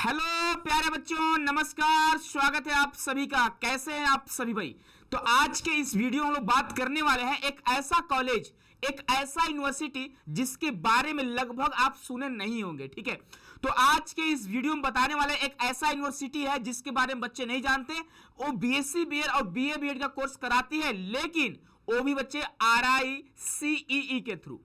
Hello प्यारे बच्चों, नमस्कार। स्वागत है आप सभी का। कैसे हैं आप सभी भाई? तो आज के इस वीडियो में हम लोग बात करने वाले हैं एक ऐसा कॉलेज, एक ऐसा यूनिवर्सिटी जिसके बारे में लगभग आप सुने नहीं होंगे। ठीक है, तो आज के इस वीडियो में बताने वाले एक ऐसा यूनिवर्सिटी है जिसके बारे में बच्चे नहीं जानते। वो बीएससी बीएड और बीए बीएड का कोर्स कराती है, लेकिन वो भी बच्चे RICEE के थ्रू।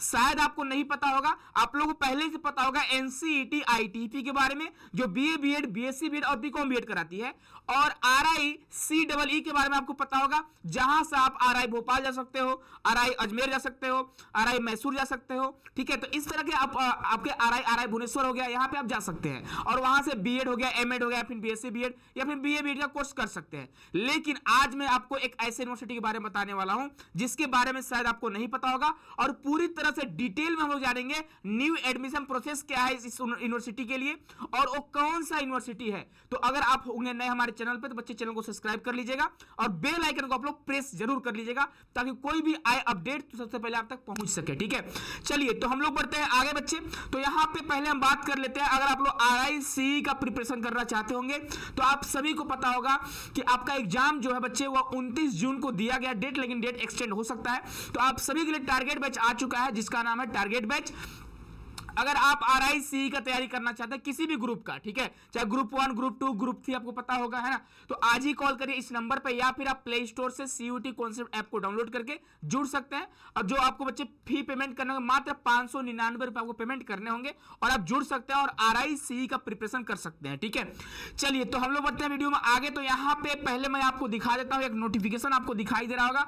शायद आपको नहीं पता होगा, आप लोगों को पहले से पता होगा NCET ITP के बारे में, जो बीए बीएड, बीएससी बीएड और बीकॉम बीएड कराती है। और RICEE के बारे में आपको पता होगा, जहां से आप RI भोपाल जा सकते हो, RI अजमेर जा सकते हो, RI मैसूर जा सकते हो। ठीक है, तो इस तरह के आपके RI भुवनेश्वर हो गया, यहां पे आप जा सकते हैं और वहां से बीएड हो गया, एमएड हो गया, फिर बीएससी बीएड या फिर बीए बीएड का कोर्स कर सकते हैं। लेकिन आज मैं आपको एक ऐसे यूनिवर्सिटी के बारे में बताने वाला हूं जिसके बारे में शायद आपको नहीं पता होगा, और पूरी तरह से डिटेल में हम लोग जानेंगे न्यू एडमिशन प्रोसेस क्या है इस यूनिवर्सिटी के लिए और वो कौन सा यूनिवर्सिटी है। तो अगर आप होंगे नए हमारे चैनल पे तो बच्चे चैनल को सब्सक्राइब कर लीजिएगा और बेल आइकन को आप लोग प्रेस जरूर कर लीजिएगा, ताकि कोई भी आए अपडेट तो सबसे पहले आप तक पहुंच सके। ठीक है, चलिए तो हम लोग बढ़ते हैं आगे बच्चे। तो यहां पे पहले हम बात कर लेते हैं, अगर आप लोग RICE का प्रिपरेशन करना चाहते होंगे तो आप सभी को पता होगा कि आपका एग्जाम जो है बच्चे वो 29 जून को दिया गया डेट, लेकिन डेट एक्सटेंड हो सकता है। तो आप सभी के लिए टारगेट बैच आ चुका है जिसका नाम है टारगेट बैच। अगर आप RICE का तैयारी करना चाहते हैं किसी भी ग्रुप का, ठीक है, चाहे ग्रुप 1, ग्रुप 2, ग्रुप 3, आपको पता होगा है ना, तो आज ही कॉल करिए इस नंबर पे, या फिर आप प्ले स्टोर से CUET कॉन्सेप्ट ऐप को डाउनलोड करके जुड़ सकते हैं। और जो आपको बच्चे फी पेमेंट करने होंगे, मात्र 599 रुपए आपको पेमेंट करने होंगे और आप जुड़ सकते हैं और RICE का प्रिपरेशन कर सकते हैं। ठीक है, चलिए तो हम लोग बढ़ते हैं वीडियो में आगे। तो यहाँ पे पहले मैं आपको दिखा देता हूँ, एक नोटिफिकेशन आपको दिखाई दे रहा होगा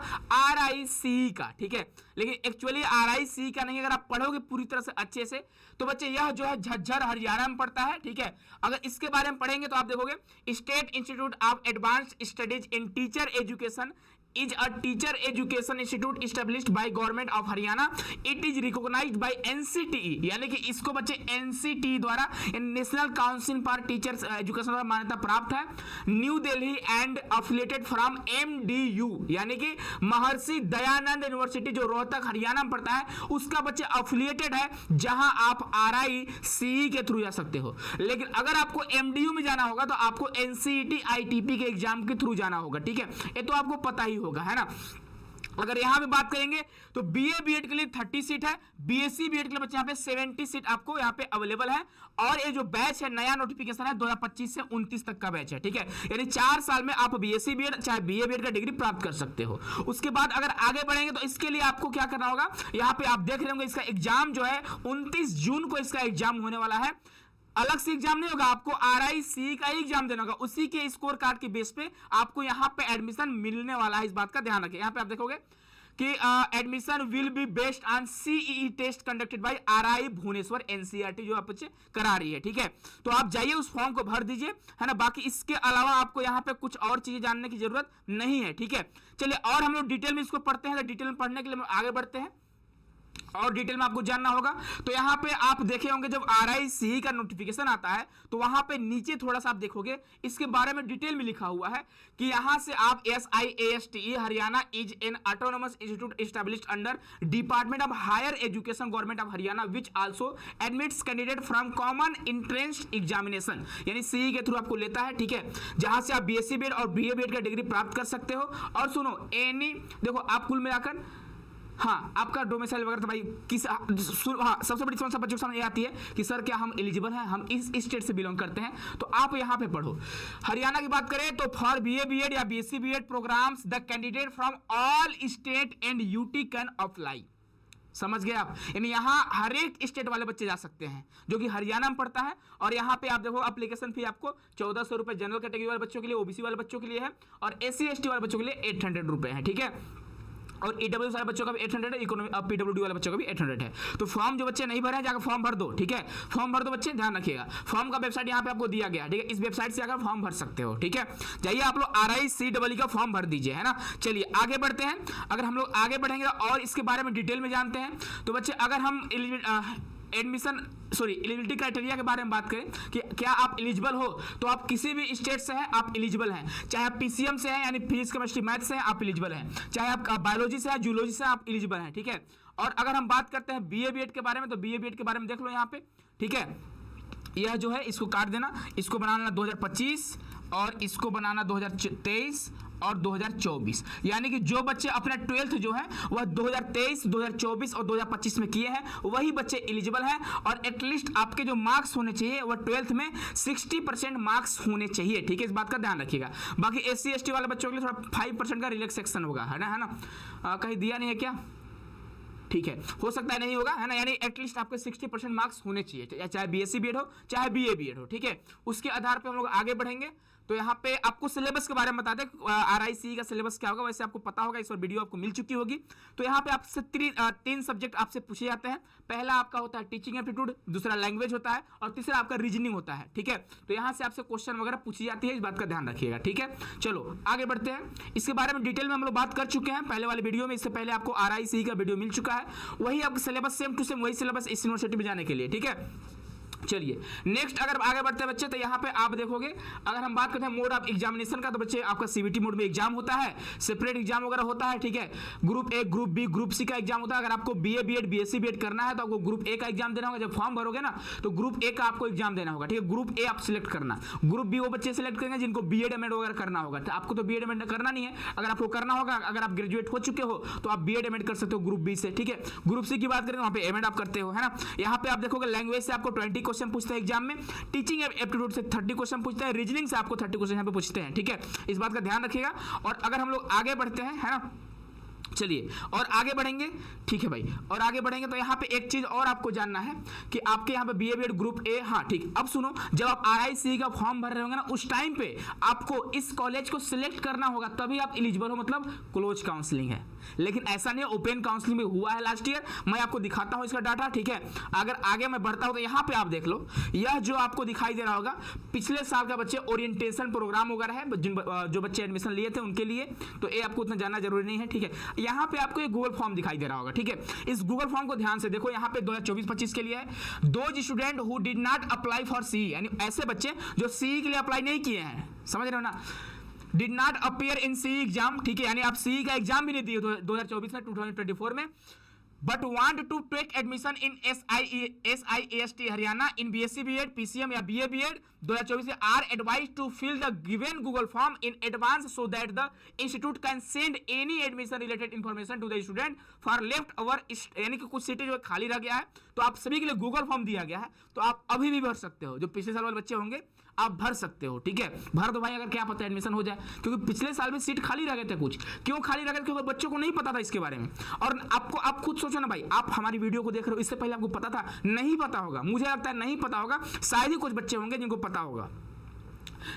RICE का। ठीक है, लेकिन एक्चुअली RICE का नहीं, अगर आप पढ़ोगे पूरी तरह से अच्छे से तो बच्चे यह जो है झज्जर हरियाणा में पड़ता है। ठीक है, अगर इसके बारे में पढ़ेंगे तो आप देखोगे state institute of advanced studies in teacher education is a teacher education institute established by government of Haryana. It is recognized by NCTE, यानी कि इसको बच्चे NCTE द्वारा, national council for teachers education द्वारा मान्यता प्राप्त है। New Delhi and affiliated from MDU, यानी कि महर्षि दयानंद यूनिवर्सिटी जो रोहतक हरियाणा में पड़ता है उसका बच्चे अफिलिएटेड है, जहां आप RICE के थ्रू जा सकते हो। लेकिन अगर आपको MDU में जाना होगा तो आपको NCET ITP के एग्जाम के थ्रू जाना होगा। ठीक है, ये तो आपको पता ही होगा, है ना। अगर यहां पे बात करेंगे तो बीए बीएड के लिए 30 सीट है, बीएससी बीएड के लिए बच्चे यहां पे 70 सीट आपको यहां पे अवेलेबल है। और ये जो बैच है, नया नोटिफिकेशन है, 2025 से 29 तक का बैच है। ठीक है, यानी 4 साल में आप बीएससी बीएड चाहे बीए बीएड का डिग्री प्राप्त कर सकते हो। उसके बाद अगर आगे बढ़ेंगे तो इसके लिए आपको क्या करना होगा, यहां पे आप देख रहे होंगे इसका एग्जाम जो है 29 जून को इसका एग्जाम होने वाला है। अलग से एग्जाम नहीं होगा, आपको RICE का ही एग्जाम देना होगा, उसी के स्कोर कार्ड के बेस पे आपको यहां पे एडमिशन मिलने वाला है। इस बात का ध्यान रखें। यहां पे आप देखोगे कि admission will be based on CEE test conducted by RI Bhubaneswar NCERT जो आप बच्चे करा रही है। ठीक है, तो आप जाइए उस फॉर्म को भर दीजिए, है ना। बाकी इसके अलावा आपको यहां पे कुछ और चीजें जानने की जरूरत नहीं है। ठीक है, चलिए और हम लोग डिटेल में इसको पढ़ते हैं। तो डिटेल में पढ़ने के लिए आगे बढ़ते हैं और डिटेल में आपको जानना होगा। तो यहां पे आप देखे होंगे जब RICE का नोटिफिकेशन आता है तो वहां पे नीचे थोड़ा सा आप देखोगे इसके बारे में डिटेल में लिखा हुआ है कि यहां से आप SIASTE Haryana is an autonomous institute established under department of higher education government of Haryana which also admits candidate from common entrance examination, यानी CE के थ्रू आपको लेता है। ठीक है, जहां से आप BSc बीएड और BA बीएड का डिग्री प्राप्त कर सकते हो। और सुनो, एनी देखो आप कुल मिलाकर, हाँ, आपका डोमिसाइल वगैरह तो भाई किस, हाँ, सबसे बड़ी समस्या बच्चों के सामने ये आती है कि सर क्या हम एलिजिबल हैं, हम इस स्टेट से बिलोंग करते हैं, तो आप यहाँ पे पढ़ो। हरियाणा की बात करें तो फॉर BA बीएड या BSc BEd programmes the candidate from all state and UT can apply. समझ गए आप, यानी यहाँ हर एक स्टेट वाले बच्चे जा सकते हैं जो कि हरियाणा में पड़ता है। और यहाँ पे आप देखो एप्लीकेशन फी आपको 1400 रुपए जनरल कैटेगरी वाले बच्चों के लिए, OBC वाले बच्चों के लिए है, और SC ST वाले बच्चों के लिए 800 रुपए है। ठीक है, और EWS वाले बच्चों का भी 800 है, इकोनॉमी PWD वाले बच्चों का भी 800 है। तो फॉर्म जो बच्चे नहीं भरे हैं जाकर फॉर्म भर दो। ठीक है, फॉर्म भर दो बच्चे, ध्यान रखिएगा। फॉर्म का वेबसाइट यहाँ पे आपको दिया गया, ठीक है, इस वेबसाइट से आकर फॉर्म भर सकते हो। ठीक है, जाइए आप लोग RICEE का फॉर्म भर दीजिए, है ना। चलिए आगे बढ़ते हैं। अगर हम लोग आगे बढ़ेंगे और इसके बारे में डिटेल में जानते हैं तो बच्चे अगर हम एलिजिबिलिटी क्राइटेरिया के बारे में बात करें कि क्या आप एलिजिबल हो, तो आप किसी भी स्टेट से हैं आप एलिजिबल हैं। चाहे आप PCM से हैं यानी फिजिक्स केमिस्ट्री मैथ से हैं आप एलिजिबल हैं, चाहे आप बायोलॉजी से हैं जूलॉजी से आप एलिजिबल हैं। ठीक है, और अगर हम बात करते हैं BA बीएड के बारे में तो BA बीएड के बारे में देख लो यहाँ पे। ठीक है, यह जो है इसको काट देना, इसको बनाना 2025 और इसको बनाना 2023 और 2024। यानी कि जो बच्चे अपना 12th जो है वह 2023, 2024 और 2025 में किए हैं वही बच्चे एलिजिबल हैं। और एटलीस्ट आपके जो मार्क्स होने चाहिए वह 12th में 60% मार्क्स होने चाहिए, ठीक है, इस बात का ध्यान रखिएगा। बाकी SC ST वाले बच्चों के लिए थोड़ा 5% का रिलैक्सेशन होगा, है ना। कहीं दिया नहीं है क्या? ठीक है, हो सकता है नहीं होगा, है ना। यानी एटलीस्ट आपके 60% मार्क्स होने चाहिए, चाहे BSc BEd हो चाहे BA BEd हो, ठीक है। उसके आधार पर हम लोग आगे बढ़ेंगे। तो यहाँ पे आपको सिलेबस के बारे में बता दें, RICE का सिलेबस क्या होगा, वैसे आपको पता होगा, इस पर वीडियो आपको मिल चुकी होगी। तो यहाँ पे आपसे 3 सब्जेक्ट आपसे पूछे जाते हैं। पहला आपका होता है टीचिंग एप्टीट्यूड, दूसरा लैंग्वेज होता है और तीसरा आपका रीजनिंग होता है, ठीक है। तो यहाँ से आपसे क्वेश्चन वगैरह पूछी जाती है, इस बात का ध्यान रखिएगा, ठीक है। चलो आगे बढ़ते हैं। इसके बारे में डिटेल में हम लोग बात कर चुके हैं पहले वाले वीडियो में। इससे पहले आपको RICE का वीडियो मिल चुका है, वही आपका सिलेबस सेम टू सेम वही सिलेबस इस यूनिवर्सिटी में जाने के लिए, ठीक है। चलिए नेक्स्ट अगर आगे बढ़ते हैं बच्चे, तो यहाँ पे आप देखोगे अगर हम बात करते हैं मोड ऑफ एग्जामिनेशन का, तो बच्चे आपका CBT मोड में एग्जाम होता है, सेपरेट एग्जाम वगैरह होता है, ठीक है। Group A, group B, group C का एग्जाम होता है। अगर आपको BA BEd BSc BEd करना है तो आपको ग्रुप A का एग्जाम देना होगा। जब फॉर्म भरोगे ना तो ग्रुप A का आपको एग्जाम देना होगा, ठीक है। ग्रुप A आप सिलेक्ट करना, ग्रुप B वो बच्चे सिलेक्ट करेंगे जिनको BEd MAd वगैरह करना होगा। तो आपको तो BEd MAd करना नहीं है, अगर आपको करना होगा, अगर आप ग्रेजुएट हो चुके हो तो आप BEd MAd कर सकते हो ग्रुप B से, ठीक है। ग्रुप C की बात करें वहाँ पे MAd आप करते हो, है ना। यहाँ पे आप देखोगे लैंग्वेज से आपको 20 क्वेश्चन पूछते हैं एग्जाम में, टीचिंग एप्टीट्यूड से 30 क्वेश्चन पूछते हैं, रीजनिंग से आपको 30 क्वेश्चन यहाँ पे पूछते हैं, ठीक है। इस बात का ध्यान रखिएगा। और अगर हम लोग आगे बढ़ते हैं, है ना, चलिए और आगे बढ़ेंगे, ठीक है भाई। और आगे बढ़ेंगे तो यहाँ पे एक चीज और आपको जानना है कि आपके यहाँ पे BA BEd ग्रुप A, हाँ ठीक। अब सुनो, जब आप RICE का फॉर्म भर रहे होंगे ना उस टाइम पे आपको इस कॉलेज को सिलेक्ट करना होगा, तभी आप एलिजिबल हो, मतलब क्लोज काउंसलिंग है। लेकिन ऐसा नहीं है, ओपन काउंसलिंग में हुआ है लास्ट ईयर। मैं आपको दिखाता हूँ इसका डाटा, ठीक है। अगर आगे मैं बढ़ता हूँ तो यहाँ पे आप देख लो, यह जो आपको दिखाई दे रहा होगा पिछले साल का बच्चे ओरिएंटेशन प्रोग्राम वगैरह है, जो बच्चे एडमिशन लिए थे उनके लिए, तो ये आपको उतना जानना जरूरी नहीं है, ठीक है। यहाँ पे आपको एक गूगल फॉर्म दिखाई दे रहा होगा, ठीक है। इस गूगल फॉर्म को ध्यान से देखो, यहाँ पे 2024-25 के लिए है। Those student who did not apply for CE, यानी ऐसे बच्चे जो CE के लिए अप्लाई नहीं किए हैं, समझ रहे हो ना, did not appear in CE exam, ठीक है। यानी आप CE का एग्जाम भी नहीं दिए 2024 में, 2024 में, but want to take admission in SIAST Haryana in BSc BEd, PCM या BA BEd 2024 are advised to fill the given Google form in advance so that the institute can send any admission related information to the student for left over। यानी कि कुछ सीटें जो खाली रह गया है तो आप सभी के लिए गूगल फॉर्म दिया गया है, तो आप अभी भी भर सकते हो। जो पिछले साल वाले बच्चे होंगे आप भर सकते हो, ठीक है। भर दो भाई, अगर क्या पता एडमिशन हो जाए, क्योंकि पिछले साल में सीट खाली रह गए थे कुछ। क्यों खाली रह गए? क्योंकि बच्चों को नहीं पता था इसके बारे में। और आपको, आप खुद सोचो ना भाई, आप हमारी वीडियो को देख रहे हो, इससे पहले आपको पता था? नहीं पता होगा, मुझे लगता है नहीं पता होगा। शायद ही कुछ बच्चे होंगे जिनको पता होगा,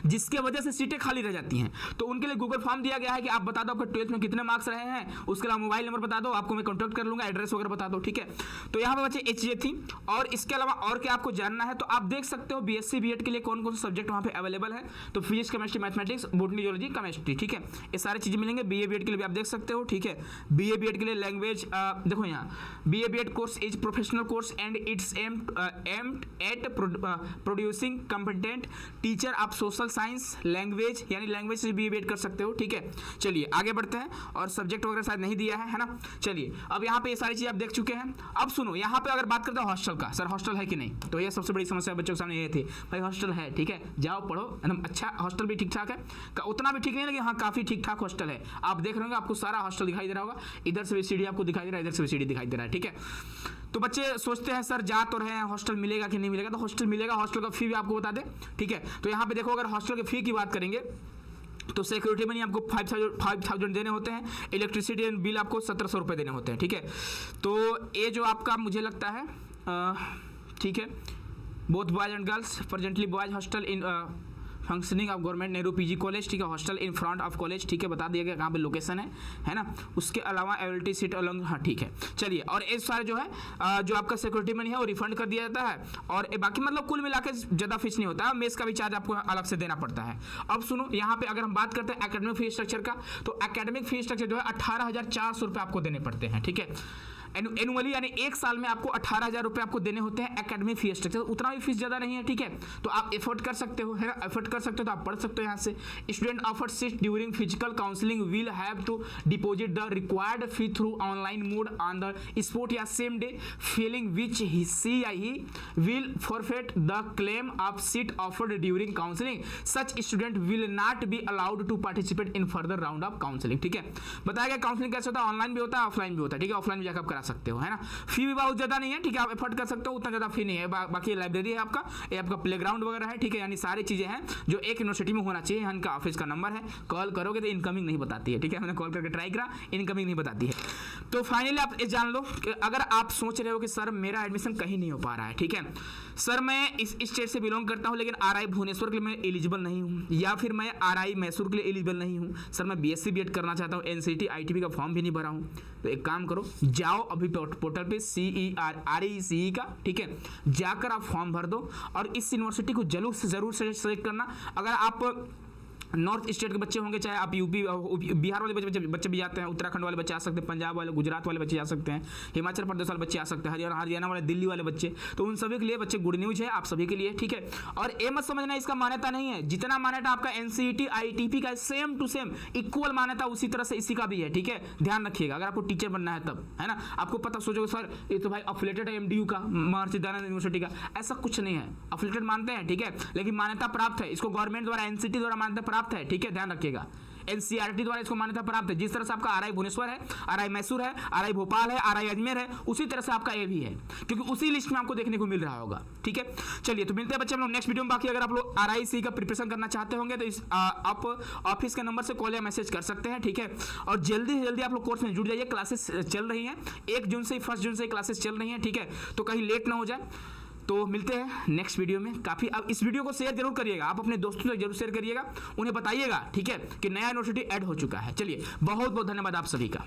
जिसके वजह से सीटें खाली रह जाती हैं। तो उनके लिए गूगल फॉर्म दिया गया है कि आप बता दो आपके 12th में कितने मार्क्स रहे हैं, उसके अलावा मोबाइल नंबर बता दो, आपको मैं कॉन्टैक्ट कर लूंगा, एड्रेस वगैरह बता दो, ठीक है। तो यहाँ पे बच्चे ये चीजें थी। और इसके अलावा और क्या आपको जानना है तो आप देख सकते हो BSc BEd के लिए कौन कौन से सब्जेक्ट वहाँ पे अवेलेबल है। तो physics, chemistry, mathematics, botany, geology, chemistry, ठीक है। ये सारी चीजें मिलेंगे। BA BEd के लिए भी आप देख सकते हो, ठीक है। BA BEd के लिए लैंग्वेज देखो यहाँ, BA BEd course is professional course and it's aimed at producing competent teacher of social science language, यानी लैंग्वेज से BA BEd कर सकते हो, ठीक है। चलिए आगे बढ़ते हैं। और सब्जेक्ट वगैरह शायद नहीं दिया है ना। चलिए अब यहाँ पे ये सारी चीज़ आप देख चुके हैं। अब सुनो, यहाँ पे अगर बात करते हैं हॉस्टल का, सर हॉस्टल है कि नहीं, तो ये सबसे बड़ी समस्या बच्चों के सामने ये थी, भाई हॉस्टल है, ठीक है, जाओ पढ़ो एकदम अच्छा। हॉस्टल भी ठीक ठाक है, उतना भी ठीक नहीं लेकिन हाँ काफ़ी ठीक ठाक हॉस्टल है। आप देख रहे होंगे, आपको सारा हॉस्टल दिखाई दे रहा होगा। इधर से भी सीढ़ी आपको दिखाई दे रहा है, इधर से भी सीढ़ी दिखाई दे रहा है, ठीक है। तो बच्चे सोचते हैं सर जा तो रहे हैं, हॉस्टल मिलेगा कि नहीं मिलेगा, तो हॉस्टल मिलेगा। हॉस्टल का फी भी आपको बता दें, ठीक है। तो यहाँ पे देखो, अगर हॉस्टल की फी की बात करेंगे तो सिक्योरिटी मनी आपको 5,000 देने होते हैं। इलेक्ट्रिसिटी बिल आपको 1,700 रुपये देने होते हैं, ठीक है। तो ये जो आपका मुझे लगता है ठीक है, both boys and girls presently boys hostel in functioning of government Nehru PG college, ठीक है। Hostel in front of college, ठीक है, बता दिया गया कहाँ पे लोकेशन है ना। उसके अलावा एबिलिटी सीट अलग, हाँ ठीक है। चलिए, और इस सारे जो है जो आपका सिक्योरिटी मनी है वो रिफंड कर दिया जाता है। और बाकी मतलब कुल मिला के ज़्यादा फीस नहीं होता है। मेस का भी चार्ज आपको अलग से देना पड़ता है। अब सुनो, यहाँ पे अगर हम बात करते हैं एकेडमिक फी स्ट्रक्चर का, तो एकेडमिक फी स्ट्रक्चर जो है 18,400 रुपये आपको देने पड़ते हैं, ठीक है। एनुअली यानी एक साल में आपको 18,000 रुपये आपको देने होते हैं एकेडमी फी स्ट्रक्चर। उतना भी फीस ज़्यादा नहीं है, ठीक है। तो आप एफोर्ड कर सकते हो, है ना, एफोर्ड कर सकते हो तो आप पढ़ सकते हो यहाँ से। Student offer seat during physical counselling will have to deposit the required fee through online mode on the spot या same day, failing which he will forfeit the claim of seat offered during counseling. Such student will not be allowed to participate in further round of counseling, ठीक है। बताया गया counselling कैसे होता है, online भी होता है, ऑफलाइन भी होता है, ठीक है। ऑफलाइन भी जाकर आप करा सकते हो, है ना। फी भी बहुत ज़्यादा नहीं है, ठीक है, आप एफर्ट कर सकते हो, उतना ज़्यादा फी नहीं है। बाकी लाइब्रेरी है आपका, ये आपका प्लेग्राउंड वगैरह है, ठीक है, यानी सारी चीज़ें हैं जो एक यूनिवर्सिटी में होना चाहिए। इनका ऑफिस का नंबर है, कॉल करोगे तो इनकमिंग नहीं बताती है, ठीक है। मैंने कॉल करके ट्राई करा, इनकमिंग नहीं बताती है। तो फाइनली आप ये जान लो कि अगर आप सोच रहे हो कि सर मेरा एडमिशन कहीं नहीं हो पा रहा है, ठीक है, सर मैं इस स्टेट से बिलोंग करता हूं लेकिन आरआई भुवनेश्वर के लिए मैं एलिजिबल नहीं हूं, या फिर मैं आरआई मैसूर के लिए एलिजिबल नहीं हूं, सर मैं बीएससी बीएड करना चाहता हूं, एनसीटी आईटीपी का फॉर्म भी नहीं भरा हूं, तो एक काम करो, जाओ अभी पोर्टल पे CERECE का, ठीक है, जाकर आप फॉर्म भर दो और इस यूनिवर्सिटी को जरूर सेलेक्ट करना। अगर आप नॉर्थ स्टेट के बच्चे होंगे, चाहे आप यूपी बिहार वाले बच्चे भी जाते हैं, उत्तराखंड वाले बच्चे आ सकते हैं, पंजाब वाले, गुजरात वाले बच्चे आ सकते हैं, हिमाचल प्रदेश वाले बच्चे आ सकते हैं, हरियाणा वाले, दिल्ली वाले बच्चे, तो उन सभी के लिए बच्चे गुड न्यूज है आप सभी के लिए, ठीक है। और ये मत समझना इसका मान्यता नहीं है, जितना मान्यता आपका एनसीईटी आईटीपी का सेम टू सेम इक्वल मान्यता उसी तरह से इसी का भी है, ठीक है। ध्यान रखिएगा अगर आपको टीचर बनना है तब, है ना। आपको पता सोचोगे सर ये तो भाई अफिलेटेड है एमडीयू का, महर्षि दयानंद यूनिवर्सिटी का, ऐसा कुछ नहीं है। अफिलेटेड मानते हैं, ठीक है, लेकिन मान्यता प्राप्त है, इसको गवर्नमेंट द्वारा एनसीटी द्वारा मान्यता प्राप्त है, ठीक है, ध्यान रखिएगा। एनसीईआरटी द्वारा इसको मान्यता प्राप्त है। जिस तरह से आपका आरआई भुवनेश्वर है, आरआई मैसूर है, आरआई भोपाल है, आरआई अजमेर है, उसी तरह से आपका ये भी है, क्योंकि उसी लिस्ट में आपको देखने को मिल रहा होगा, ठीक है। चलिए तो मिलते हैं बच्चे हम लोग नेक्स्ट वीडियो में। बाकी अगर आप लोग आरआईसी का प्रिपरेशन करना चाहते होंगे तो इस आप ऑफिस के नंबर से कॉल या मैसेज कर सकते हैं, ठीक है। और जल्दी से जल्दी आप लोग कोर्स में जुड़ जाइए, क्लासेस चल रही हैं 1 जून से 1 जून से क्लासेस चल रही हैं, ठीक है, तो कहीं लेट ना हो जाए। तो मिलते हैं नेक्स्ट वीडियो में। काफ़ी अब इस वीडियो को शेयर जरूर करिएगा, आप अपने दोस्तों तक जरूर शेयर करिएगा, उन्हें बताइएगा, ठीक है, कि नया यूनिवर्सिटी ऐड हो चुका है। चलिए बहुत बहुत धन्यवाद आप सभी का।